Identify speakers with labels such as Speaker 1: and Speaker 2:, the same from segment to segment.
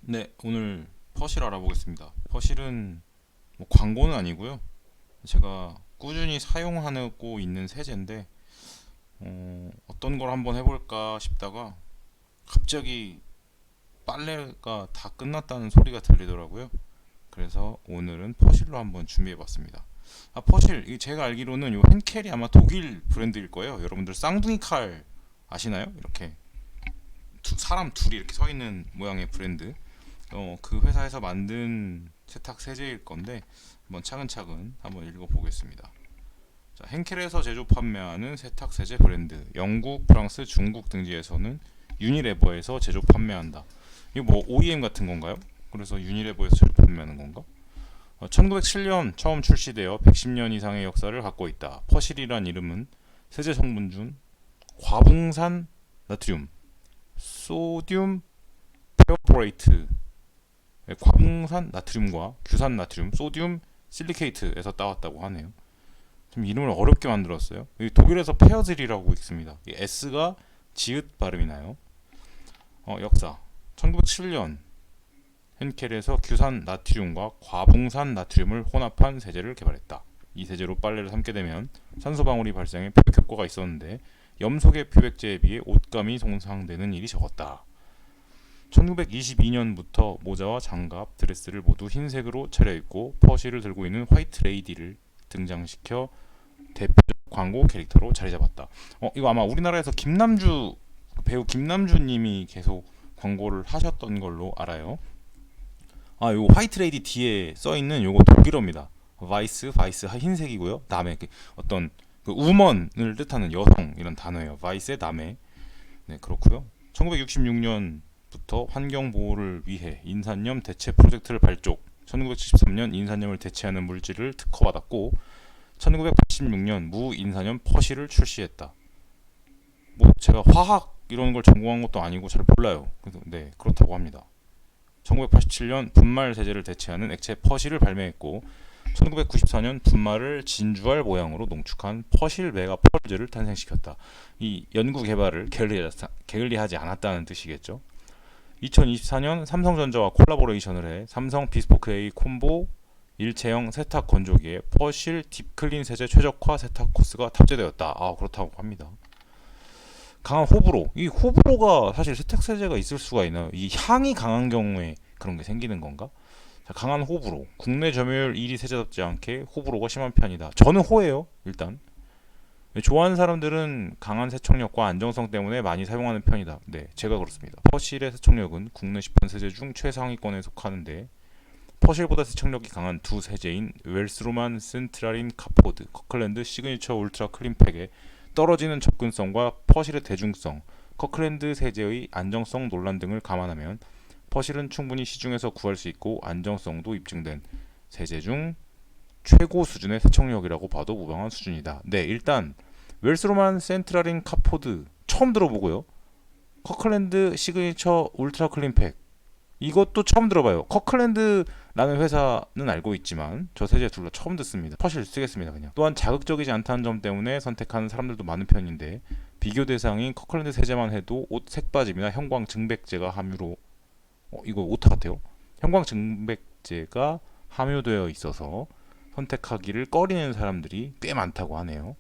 Speaker 1: 네, 오늘 퍼실 알아보겠습니다. 퍼실은 뭐 광고는 아니고요. 제가 꾸준히 사용하고 있는 세제인데 어떤 걸 한번 해볼까 싶다가 갑자기 빨래가 다 끝났다는 소리가 들리더라고요. 그래서 오늘은 퍼실로 한번 준비해봤습니다. 퍼실, 제가 알기로는 요 핸켈이 아마 독일 브랜드일 거예요. 여러분들 쌍둥이 칼 아시나요? 이렇게 사람 둘이 이렇게 서 있는 모양의 브랜드. 그 회사에서 만든 세탁 세제일 건데 한번 차근차근 한번 읽어보겠습니다. 자, henkel에서 제조 판매하는 세탁 세제 브랜드. 영국, 프랑스, 중국 등지에서는 유니레버에서 제조 판매한다. 이거 뭐 OEM 같은 건가요? 그래서 유니레버에서 제조 판매하는 건가? 1907년 처음 출시되어 110년 이상의 역사를 갖고 있다. 퍼실이란 이름은 세제 성분 중 과붕산 나트륨, 소듐 페어보레이트, 과붕산 나트륨과 규산 나트륨, 소듐 실리케이트에서 따왔다고 하네요. 좀 이름을 어렵게 만들었어요. 독일에서 페어즐이라고 있습니다. S가 지읒 발음이 나요. 역사 1907년 henkel에서 규산 나트륨과 과붕산 나트륨을 혼합한 세제를 개발했다. 이 세제로 빨래를 삶게 되면 산소 방울이 발생해 표백 효과가 있었는데 염소계 표백제에 비해 옷감이 손상되는 일이 적었다. 1922년부터 모자와 장갑, 드레스를 모두 흰색으로 차려입고 퍼실을 들고 있는 화이트 레이디를 등장시켜 대표적 광고 캐릭터로 자리잡았다. 이거 아마 우리나라에서 배우 김남주님이 계속 광고를 하셨던 걸로 알아요. 요 화이트 레이디 뒤에 써 있는 요거 독일어입니다. 바이스 흰색이고요. 남의 어떤 우먼을 뜻하는 여성 이런 단어예요. 바이스의 남의. 네, 그렇고요. 1966년부터 환경 보호를 위해 인산염 대체 프로젝트를 발족. 1973년 인산염을 대체하는 물질을 특허받았고 1986년 무인산염 퍼실을 출시했다. 뭐 제가 화학 이런 걸 전공한 것도 아니고 잘 몰라요. 그래서 네, 그렇다고 합니다. 1987년 분말 세제를 대체하는 액체 퍼실을 발매했고 1994년 분말을 진주알 모양으로 농축한 퍼실 메가 펄즈를 탄생시켰다. 이 연구 개발을 게을리하지 않았다는 뜻이겠죠. 2024년 삼성전자와 콜라보레이션을 해 삼성 비스포크 A 콤보 일체형 세탁 건조기에 퍼실 딥클린 세제 최적화 세탁 코스가 탑재되었다. 그렇다고 합니다. 강한 호불호. 이 호불호가 사실 세탁 세제가 있을 수가 있나요? 이 향이 강한 경우에 그런 게 생기는 건가? 자, 강한 호불호. 국내 점유율 1위 세제답지 않게 호불호가 심한 편이다. 저는 호예요. 일단 좋아하는 사람들은 강한 세척력과 안정성 때문에 많이 사용하는 편이다. 네, 제가 그렇습니다. 퍼실의 세척력은 국내 시판 세제 중 최상위권에 속하는데 퍼실보다 세척력이 강한 두 세제인 웰스로만 센트랄인 카포드, 커클랜드 시그니처 울트라 클린팩의 떨어지는 접근성과 퍼실의 대중성, 커클랜드 세제의 안정성 논란 등을 감안하면 퍼실은 충분히 시중에서 구할 수 있고 안정성도 입증된 세제 중 최고 수준의 세척력이라고 봐도 무방한 수준이다. 네, 일단 웰스로만 센트랄인 카포드 처음 들어보고요. 커클랜드 시그니처 울트라 클린팩 이것도 처음 들어봐요. 커클랜드라는 회사는 알고 있지만 저 세제 둘 다 처음 듣습니다. 퍼실 쓰겠습니다 그냥. 또한 자극적이지 않다는 점 때문에 선택하는 사람들도 많은 편인데 비교 대상인 커클랜드 세제만 해도 옷 색빠짐이나 형광 증백제가 함유로 이거 오타 같아요. 형광 증백제가 함유되어 있어서 선택하기를 꺼리는 사람들이 꽤 많다고 하네요.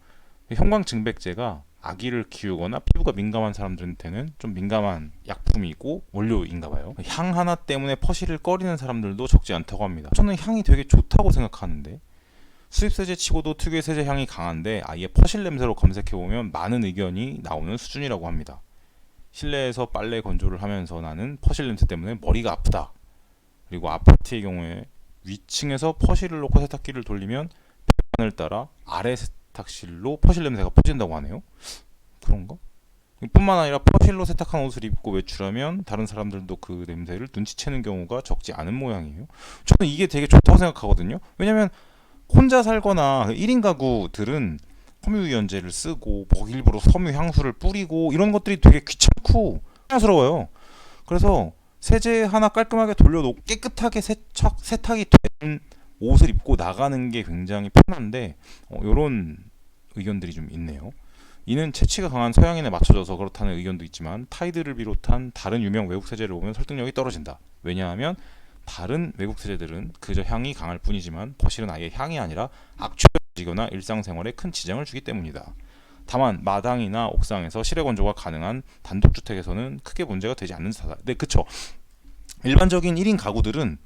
Speaker 1: 형광 증백제가 아기를 키우거나 피부가 민감한 사람들한테는 좀 민감한 약품이고 원료인가 봐요. 향 하나 때문에 퍼실을 꺼리는 사람들도 적지 않다고 합니다. 저는 향이 되게 좋다고 생각하는데 수입 세제 치고도 특유의 세제 향이 강한데 아예 퍼실 냄새로 검색해보면 많은 의견이 나오는 수준이라고 합니다. 실내에서 빨래 건조를 하면서 나는 퍼실 냄새 때문에 머리가 아프다. 그리고 아파트의 경우에 위층에서 퍼실을 놓고 세탁기를 돌리면 배관을 따라 아래 세탁실로 퍼실 냄새가 퍼진다고 하네요. 그런가? 뿐만 아니라 퍼실로 세탁한 옷을 입고 외출하면 다른 사람들도 그 냄새를 눈치채는 경우가 적지 않은 모양이에요. 저는 이게 되게 좋다고 생각하거든요. 왜냐면 혼자 살거나 1인 가구들은 섬유유연제를 쓰고 뭐 일부러 섬유 향수를 뿌리고 이런 것들이 되게 귀찮고 스러워요. 그래서 세제 하나 깔끔하게 돌려놓고 깨끗하게 세탁이 된 옷을 입고 나가는 게 굉장히 편한데 이런 의견들이 좀 있네요. 이는 채취가 강한 서양인에 맞춰져서 그렇다는 의견도 있지만 타이드를 비롯한 다른 유명 외국 세제를 보면 설득력이 떨어진다. 왜냐하면 다른 외국 세제들은 그저 향이 강할 뿐이지만 퍼실은 아예 향이 아니라 악취가 일상생활에 큰 지장을 주기 때문이다. 다만 마당이나 옥상에서 실외 건조가 가능한 단독주택에서는 크게 문제가 되지 않는 듯하다. 네, 그쵸. 일반적인 1인 가구들은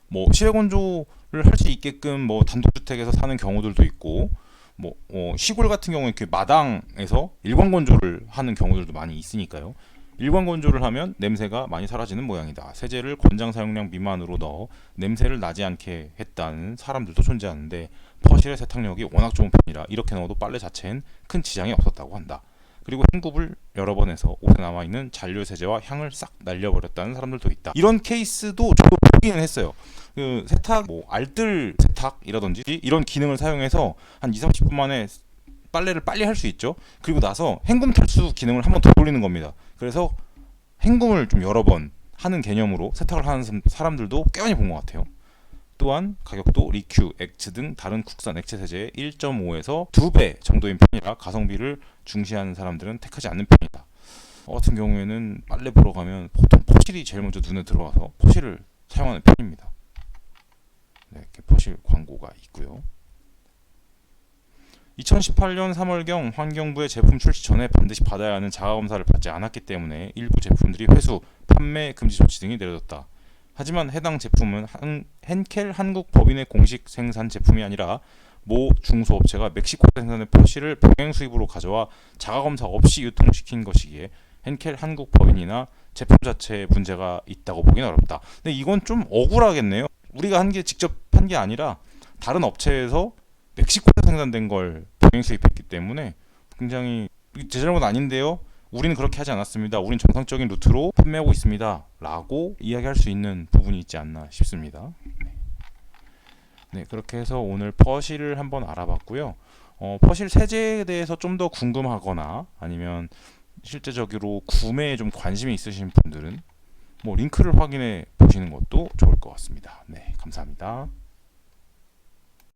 Speaker 1: 뭐 실외 건조를 할 수 있게끔 뭐 단독주택에서 사는 경우들도 있고, 뭐 시골 같은 경우에 이렇게 마당에서 일광 건조를 하는 경우들도 많이 있으니까요. 일광 건조를 하면 냄새가 많이 사라지는 모양이다. 세제를 권장 사용량 미만으로 넣어 냄새를 나지 않게 했다는 사람들도 존재하는데 퍼실의 세탁력이 워낙 좋은 편이라 이렇게 넣어도 빨래 자체엔 큰 지장이 없었다고 한다. 그리고 헹굽을 여러 번 해서 옷에 남아있는 잔류 세제와 향을 싹 날려버렸다는 사람들도 있다. 이런 케이스도 저도 보기는 했어요. 그 세탁, 뭐 알뜰 세탁이라든지 이런 기능을 사용해서 한 2-30분 만에 빨래를 빨리 할 수 있죠. 그리고 나서 헹굼 탈수 기능을 한번 더 돌리는 겁니다. 그래서 헹굼을 좀 여러 번 하는 개념으로 세탁을 하는 사람들도 꽤 많이 본 것 같아요. 또한 가격도 리큐, 엑츠 등 다른 국산 액체 세제의 1.5에서 2배 정도인 편이라 가성비를 중시하는 사람들은 택하지 않는 편이다. 같은 경우에는 빨래 보러 가면 보통 퍼실이 제일 먼저 눈에 들어와서 퍼실을 사용하는 편입니다. 네, 이렇게 퍼실 광고가 있고요. 2018년 3월경 환경부의 제품 출시 전에 반드시 받아야 하는 자가검사를 받지 않았기 때문에 일부 제품들이 회수, 판매 금지 조치 등이 내려졌다. 하지만 해당 제품은 henkel 한국 법인의 공식 생산 제품이 아니라 모 중소업체가 멕시코 생산의 퍼실을 병행 수입으로 가져와 자가검사 없이 유통시킨 것이기에 henkel 한국 법인이나 제품 자체에 문제가 있다고 보기는 어렵다. 근데 이건 좀 억울하겠네요. 우리가 한 게 직접 한 게 아니라 다른 업체에서 멕시코에서 생산된 걸 병행 수입했기 때문에 굉장히 제 잘못 아닌데요. 우리는 그렇게 하지 않았습니다. 우린 정상적인 루트로 판매하고 있습니다. 라고 이야기할 수 있는 부분이 있지 않나 싶습니다. 네, 그렇게 해서 오늘 퍼실을 한번 알아봤고요. 퍼실 세제에 대해서 좀 더 궁금하거나 아니면 실제적으로 구매에 좀 관심이 있으신 분들은 뭐 링크를 확인해 보시는 것도 좋을 것 같습니다. 네, 감사합니다.